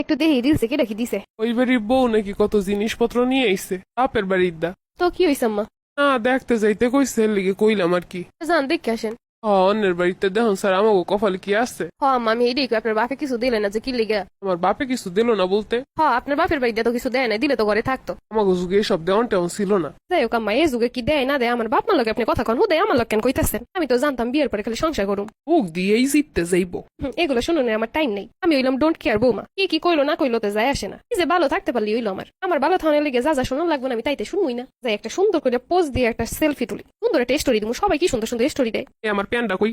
একটু দেখি দিছে কে দেখি দিছে। ওই বাড়ির বউ নাকি কত জিনিসপত্র নিয়ে আইছে বাপের বাড়ির দা। তো কি হইছে আম্মা? না দেখতে যাইতে কইছে এর লিগে কইলাম আর কি। যান দেখে আসেন। অন্যের বাড়িতে দেখুন স্যার আমাকে কপালে কি আছে। হ আম্মা আমি এটাই কই, আপনার বাপে কিছু দিলে না যে কি লিগা? আমার বাপে কিছু দিল না বলতে হ আপনার বাপের বাড়িতে তো কিছু দেয় না, দিলে তো ঘরে থাকতো। আমাকে যুগে এসব দেওয়ান টেওয়ান ছিল না। যাই হোক আম্মা, এই যুগে কি দেয় না দেয় আমার বাপ মা লোকে আপনি কথা কন, হুদাই আমার লোক কেন কইতাছেন? আমি তো জানতাম বিয়ের পরে খালি সংসার করুম। মুখ দিয়েই জিততে যাইব। এগুলো শুনুন আমার টাইম নেই। আমি হইলাম ডোন্ট কেয়ার বৌমা, কি কইলো না কইলো তো যায় আসে না। কি যে ভালো থাকতে পারলি হইলো আমার ভালো থাকার লেগে যা শুনুন লাগবে না আমি তাইতে শুনবই না। যাই একটা সুন্দর করে পোজ দিয়ে একটা সেলফি তুলি, সুন্দর একটা স্টোরি দিব। সবাই কি সুন্দর সুন্দর স্টোরি দেয়। আমার প্যান্টটা কই?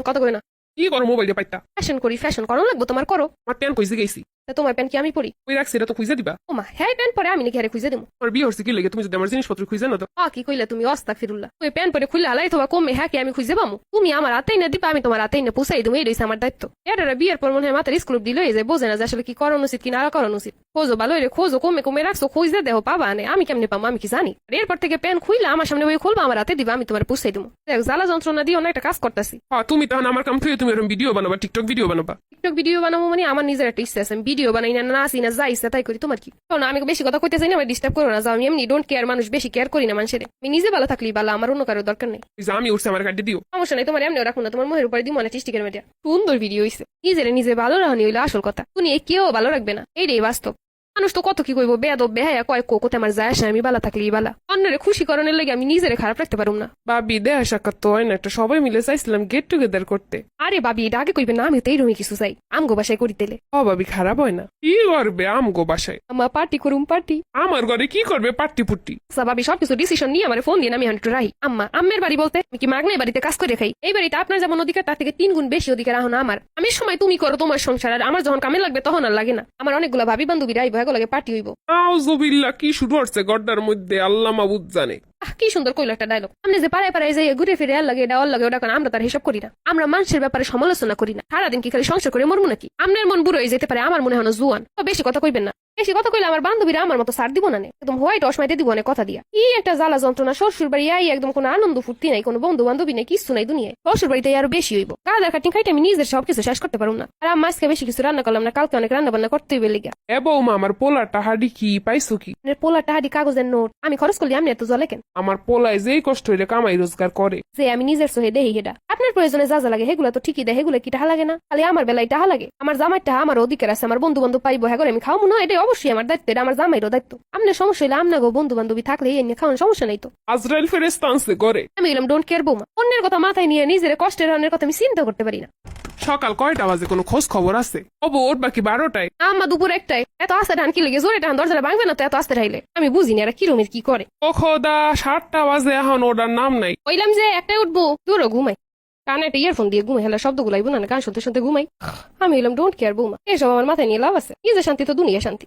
কত কই না। কি করো মোবাইল দিয়ে পাইতা? ফ্যাশন করি, ফ্যাশন করো লাগবো তোমার করো। আমার প্যান্ট কইছে গেছি। তা তোমার প্যান্ট কি আমি পরি? ওই রাখছি এটা তো খুঁজে দিবা। ওমা হ্যাঁ প্যান্ট পরে আমি নাকি হারে খুঁজে দেবো? আমার বিয়ে হচ্ছে কি লেগে তুমি যদি আমার জিনিসপত্র খুঁজে না তো। কি কইলে তুমি? অস্তা ফিরুল্লাহ, ওই প্যান্ট পরে খুলে হালাই তোমার কমে হ্যাঁ কি আমি খুঁজে পাবো? তুমি আমার হাতেই না দিবা, আমি তোমার হাতেই না পুষাই দেবো, এই রয়েছে আমার দায়িত্ব। এরা বিয়ের পর মনে হয় মাথার স্কুল দিল এই যে বোঝে না যে আসলে কি করানো উচিত কি না করানো উচিত। খোঁজো ভালো রে, খোঁজো কমে কমে রাখছো, খুঁজে দেহ পাবা না, আমি কেমনে পাবো আমি কি জানি? আর এরপর থেকে প্যান্ট খুইলে আমার সামনে ওই খুলবা, আমার হাতে দিবা, আমি তোমার পুষাই দেবো। দেখ জ্বালা যন্ত্রণা দিও না, একটা কাজ করতেছি। তুমি তখন আমার কাম থেকে তুমি এরকম ভিডিও বানাবা, টিকটক ভিডিও বানাবা। টিকটক ভিডিও বানাবো মানে আমার নিজের একটা ইচ্ছা আছে, ভিডিও বানাই না নাচি না যাই ইচ্ছা তাই করি। তোমার কি? না আমি বেশি কথা কইতে চাই না, আমি ডিস্টার্ব করো না। যাও, আমি এমনি ডোন্ট কেয়ার মানুষ, বেশি কেয়ার করি না মানুষের। আমি নিজে ভালো থাকলেই ভালো, আমার অন্য কারোর দরকার নেই। আমি উঠছে আমার কাটে দিও। সমস্যা নেই, তোমার এমনিও রাখো না, তোমার মুখের উপরে দিই মনে টিস্টিকের মেডিয়া। সুন্দর ভিডিও হইছে। নিজের নিজে ভালো রাখনি হইলে আসল কথা। তুমি কেউ ভালো রাখবে না, এইটাই বাস্তব। মানুষ তো কত কি কইবো, বেয়াদব বেহায়া কয় কোকোতে আমার যায় আসে, আমি ভালো থাকলেই ভালো। অন্যরে খুশি করণের লাগে আমি নিজেরে খারাপ রাখতে পারুম না। ভাবি দেখা সাক্ষাৎ তো হয় না, একটা সবাই মিলে চাইছিলাম গেট টুগেদার করতে। আরে ভাবি এটা আগে কইবে না, আমি তো এইরকমই কিছু চাই। আমগো বাসায় করি তেলে। ভাবি খারাপ হয় না? কি করবে আমগো বাসায়? আমার পার্টি করুম পার্টি। আমার ঘরে কি করবে পাট্টি পুট্টি? ভাবি সবকিছু ডিসিশন নিয়ে আমার ফোন দিয়ে আমি একটু রাহি। আম্মের বাড়ি বলতে আমি কি মাগনাই বাড়িতে কাজ করে খাই? এই বাড়িতে আপনার যেমন অধিকার তার থেকে 3 গুণ বেশি অধিকার এখন আমার। আমি সময় তুমি করো তোমার সংসার, আর আমার যখন কামে লাগবে তখন আর লাগে না। আমার অনেকগুলো ভাবি বান্ধবীরা আইব, এগুলো লাগে পার্টি হইব। আউযুবিল্লাহ, কি শুরু হচ্ছে গড্ডার মধ্যে, আল্লাহ মাবুদ জানে। কি সুন্দর কইলো একটা ডায়লগ। আপনি যে পাড়ায় পাড়ায় যাই ঘুরে ফিরে আর লাগে এটা ওর লাগে ওটা, কারণ আমরা তার হিসাব করি না। আমরা মানুষের ব্যাপারে সমালোচনা করি না। সারাদিন কি খালি সংসার করে মরমু নাকি? আপনার মন বুড়ো হয়ে যেতে পারে, আমার মনে হয় জুয়ান। তো বেশি কথা কইবেন না। বেশি কথা কইলে আমার বান্ধবীরা আমার মতো সার দিব না, একদম হোয়াইট অসমাইতে দিব অনেক কথা দিয়া। কি একটা জ্বালা যন্ত্রণা, শ্বশুর বাড়ি আই একদম কোনো আনন্দ ফুর্তি নাই, কোনো বন্ধু বান্ধবী নেই, কিছু নাই দুনিয়ায়। শ্বশুর বাড়িতে আরো বেশি হইব। গাদার কাটিং খাইতে আমি নিজের সবকিছু শেষ করতে পারবো না। আর আমি আজকে বেশি কিছু রান্না করলাম না, কালকে অনেক রান্না বান্না করতে হইবে লেগে। এ বৌমা, আমার পোলাটা হাডি কি পাইছো কি? পোলা টাহাডি কাগজের নোট আমি খরচ করলি, আমি এত জলে কেন? আমার পোলায় যেই কষ্ট হইলে কামাই রোজগার করে, যে আমি নিজের সহে দেহি হেডা। আপনার প্রয়োজনে যা যা লাগে সেগুলো তো ঠিকই দেয়, সেগুলো কি টাহা লাগে না? খালি আমার বেলায় টাহা লাগে? আমার জামাই টাহা আমার অধিকার আছে, আমার বন্ধু বান্ধব পাইবো, হ্যাঁ আমি খাওয়াবো না, এটাই অবশ্যই আমার দায়িত্ব, এটা আমার জামাইরও দায়িত্ব। আপনার সমস্যা হইলে আপনার বন্ধু বান্ধবী থাকলে এই নিয়ে খাওয়ানোর সমস্যা নেই তো। আজরাইল ফেরেশতা আনছে করে। আমি এলাম ডোন্ট কেয়ার বৌমা, অন্যের কথা মাথায় নিয়ে নিজের কষ্টের রানের কথা আমি চিন্তা করতে পারি না। সকাল কয়টা বাজে কোনো খোঁজ খবর আছে? ওর বাকি 12টায়। আম্মা দুপুর 1টায়। এত আস্তে ধান কি লেগে জোরে টান দরজাটা ভাঙবে না তো এত আস্তে ঠাইলে? আমি বুঝিনি এরা কিরমের কি করে। ও খোদা, 7টা বাজে এখন ওটার নাম নাই। কইলাম যে 1টায় উঠবো, দূরও ঘুমাই। কানে একটা ইয়ারফোন দিয়ে ঘুমাই, হেলা শব্দ গুলাইবো না, গান শুনতে শুনতে ঘুমাই। আমি এলাম ডোন্ট কেয়ার বৌমা, এসব আমার মাথায় নিয়ে লাভ আছে? কি যে শান্তি, তো দুনিয়া শান্তি।